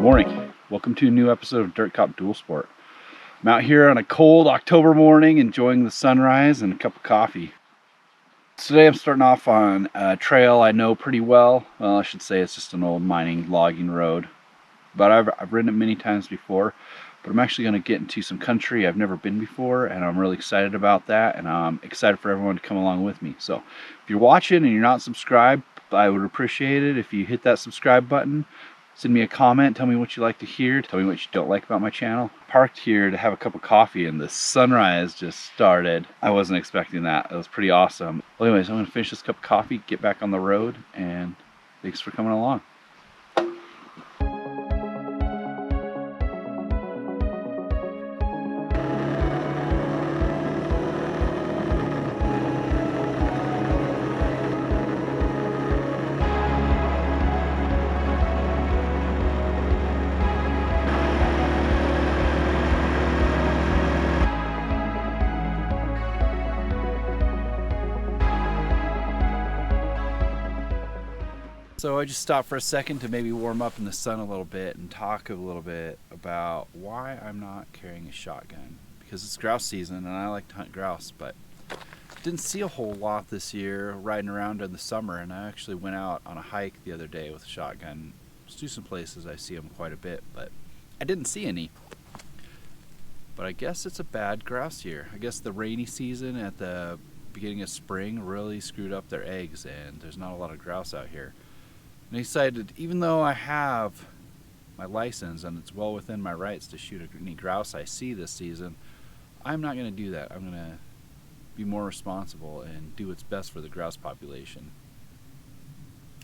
Morning. Welcome to a new episode of Dirt Cop Dual Sport. I'm out here on a cold October morning enjoying the sunrise and a cup of coffee. Today I'm starting off on a trail I know pretty well. Well, I should say it's just an old mining logging road. But I've ridden it many times before. But I'm actually going to get into some country I've never been before, and I'm really excited about that, and I'm excited for everyone to come along with me. So if you're watching and you're not subscribed, I would appreciate it if you hit that subscribe button. Send me a comment, tell me what you like to hear, tell me what you don't like about my channel. Parked here to have a cup of coffee and the sunrise just started. I wasn't expecting that. It was pretty awesome. Well, anyways, I'm gonna finish this cup of coffee, get back on the road, and thanks for coming along. So I just stopped for a second to maybe warm up in the sun a little bit and talk a little bit about why I'm not carrying a shotgun. Because it's grouse season and I like to hunt grouse, but didn't see a whole lot this year riding around in the summer, and I actually went out on a hike the other day with a shotgun. To some places I see them quite a bit, but I didn't see any. But I guess it's a bad grouse year. I guess the rainy season at the beginning of spring really screwed up their eggs, and there's not a lot of grouse out here. And I decided, even though I have my license and it's well within my rights to shoot any grouse I see this season, I'm not going to do that. I'm going to be more responsible and do what's best for the grouse population.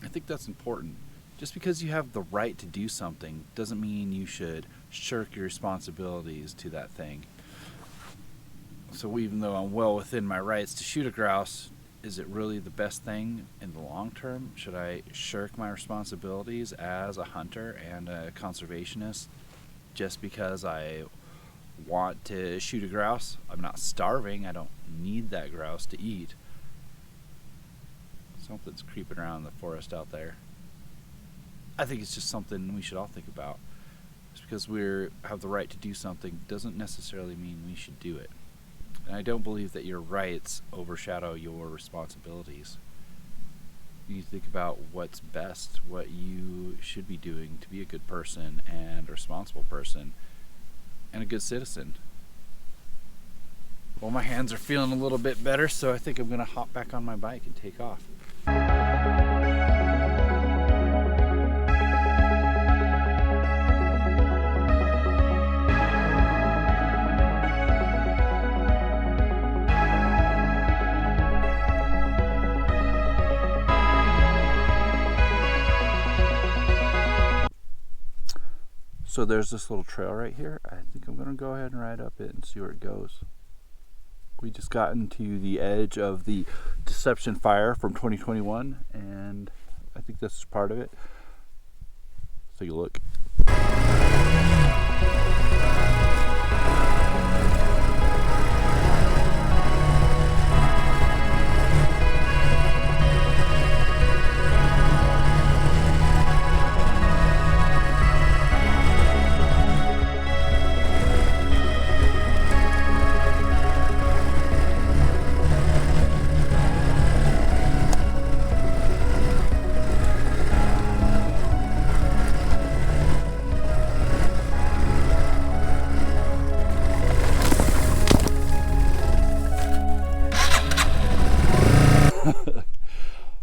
I think that's important. Just because you have the right to do something doesn't mean you should shirk your responsibilities to that thing. So even though I'm well within my rights to shoot a grouse, is it really the best thing in the long term? Should I shirk my responsibilities as a hunter and a conservationist just because I want to shoot a grouse? I'm not starving. I don't need that grouse to eat. Something's creeping around the forest out there. I think it's just something we should all think about. Just because we have the right to do something doesn't necessarily mean we should do it. And I don't believe that your rights overshadow your responsibilities. You think about what's best, what you should be doing to be a good person and a responsible person and a good citizen. Well, my hands are feeling a little bit better, so I think I'm going to hop back on my bike and take off. So there's this little trail right here. I think I'm gonna go ahead and ride up it and see where it goes. We just got into the edge of the Deception Fire from 2021, and I think this is part of it. Let's take a look.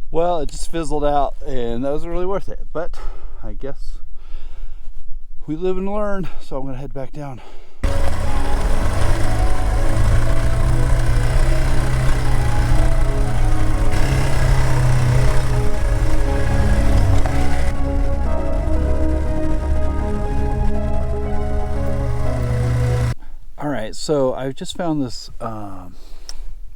Well, it just fizzled out, and that wasn't really worth it, but I guess we live and learn, so I'm gonna head back down. All right, so I've just found this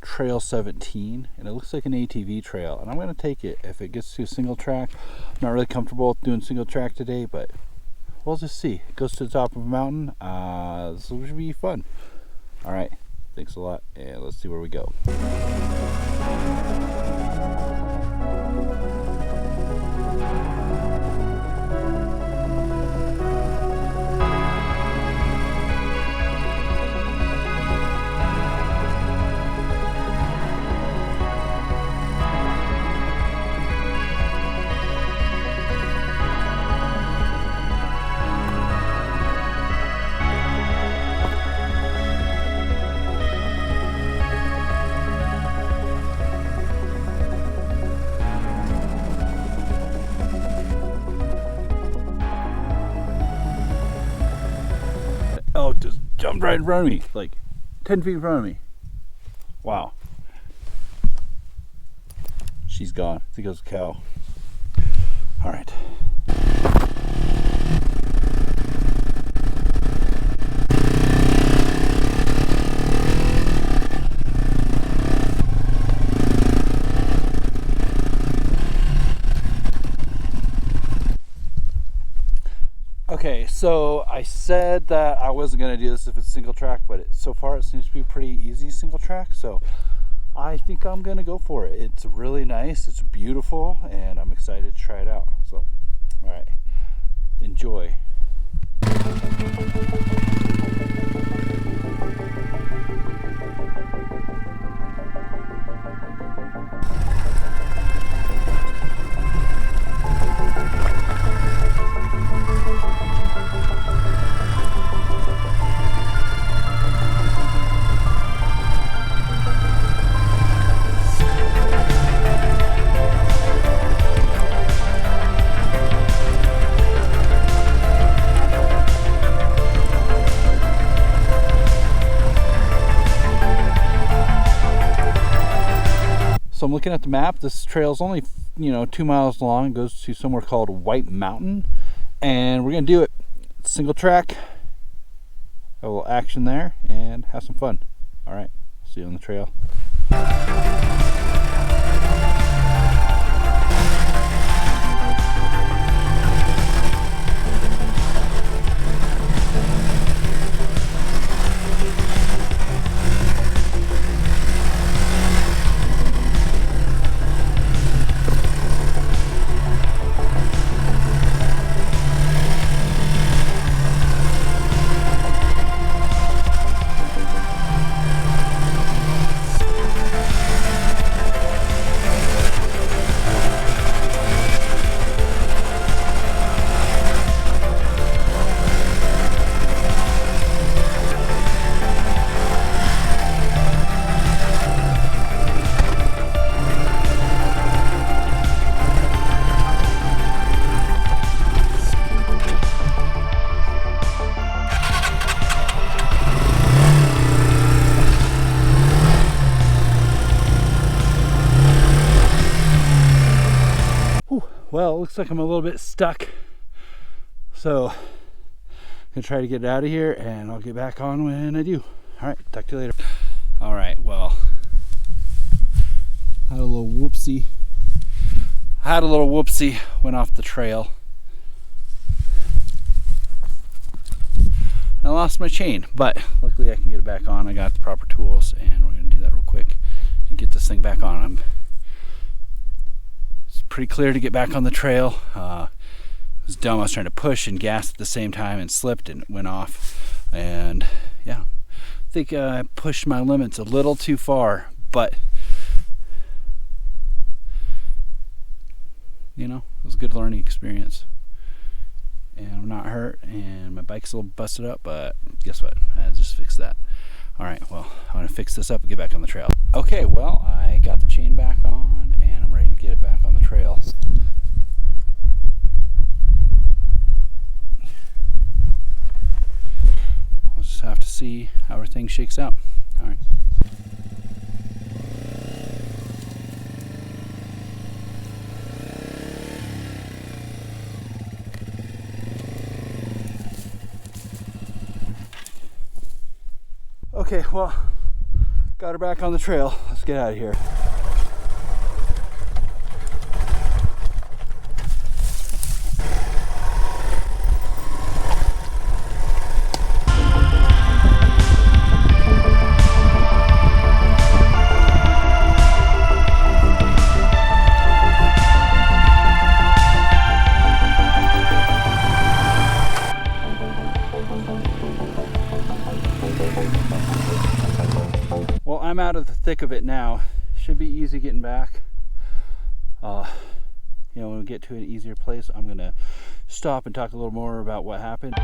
Trail 17, and it looks like an ATV trail, and I'm going to take it if it gets to a single track. I'm not really comfortable doing single track today, but we'll just see. It goes to the top of a mountain, so it should be fun. All right, thanks a lot, and let's see where we go. jumped right in front of me, like 10 feet in front of me. Wow. She's gone. I think it was a cow. All right. Okay, so I said that I wasn't going to do this if it's single track, but so far it seems to be pretty easy single track, so I think I'm going to go for it. It's really nice, it's beautiful, and I'm excited to try it out. So, all right, enjoy. So I'm looking at the map. This trail is only, 2 miles long. It goes to somewhere called White Mountain, and we're gonna do it single track. A little action there and have some fun. All right, see you on the trail. Well, it looks like I'm a little bit stuck, so I'm gonna try to get out of here, and I'll get back on when I do. All right, talk to you later. All right, well, had a little whoopsie. Went off the trail. I lost my chain, but luckily I can get it back on. I got the proper tools, and we're gonna do that real quick and get this thing back on. It's pretty clear to get back on the trail. It was dumb. I was trying to push and gas at the same time and slipped and went off. And yeah, I think I pushed my limits a little too far, but it was a good learning experience. And I'm not hurt, and my bike's a little busted up, but guess what? I just fixed that. All right, well, I'm gonna fix this up and get back on the trail. Okay, well, I got the chain back on, and I'm ready to get it back on the trail. We'll just have to see how everything shakes out. All right. Okay, well, got her back on the trail. Let's get out of here. Well, I'm out of the thick of it now. Should be easy getting back. When we get to an easier place, I'm gonna stop and talk a little more about what happened.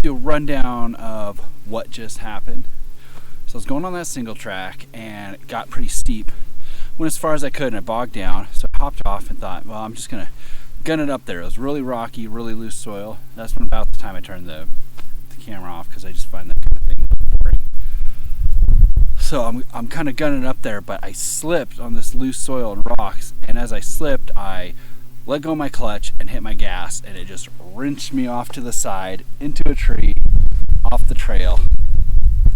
do a rundown of what just happened. So I was going on that single track and it got pretty steep. Went as far as I could and I bogged down. So I hopped off and thought, well, I'm just gonna gun it up there. It was really rocky, really loose soil. That's when about the time I turned the camera off because I just find that kind of thing boring. So I'm kind of gunning up there, but I slipped on this loose soil and rocks. And as I slipped, I let go of my clutch and hit my gas, and it just wrenched me off to the side into a tree, off the trail,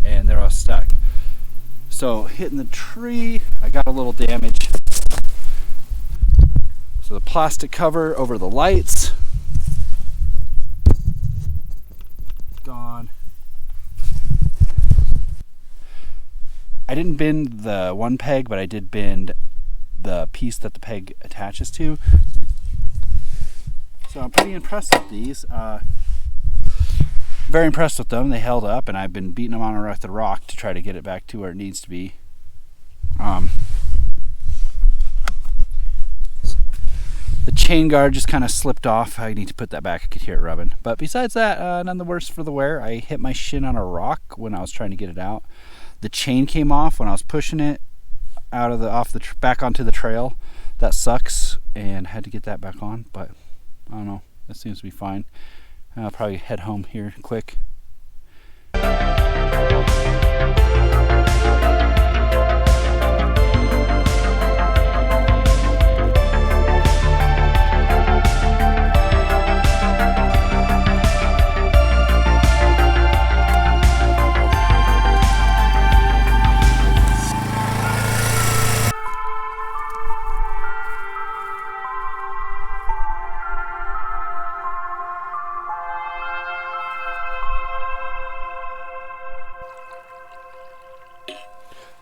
and there I was stuck. So hitting the tree, I got a little damage. So the plastic cover over the lights, gone. I didn't bend the one peg, but I did bend the piece that the peg attaches to. So I'm pretty impressed with these. Very impressed with them. They held up, and I've been beating them on the rock to try to get it back to where it needs to be. The chain guard just kind of slipped off. I need to put that back. I could hear it rubbing. But besides that, none the worse for the wear. I hit my shin on a rock when I was trying to get it out. The chain came off when I was pushing it out of back onto the trail. That sucks, and had to get that back on. But I don't know. That seems to be fine. I'll probably head home here quick.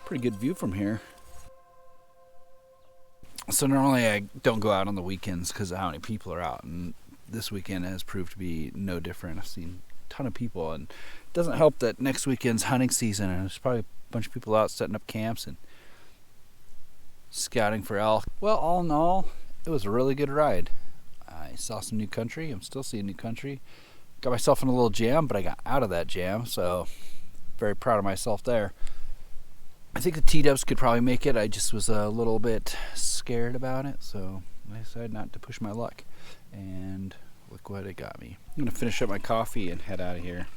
Pretty good view from here. So normally I don't go out on the weekends because of how many people are out, and this weekend has proved to be no different. I've seen a ton of people, and it doesn't help that next weekend's hunting season, and there's probably a bunch of people out setting up camps and scouting for elk. Well, all in all, it was a really good ride. I saw some new country. I'm still seeing new country. Got myself in a little jam, but I got out of that jam, so very proud of myself there. I think the T-dubs could probably make it. I just was a little bit scared about it, so I decided not to push my luck. And look what it got me. I'm going to finish up my coffee and head out of here.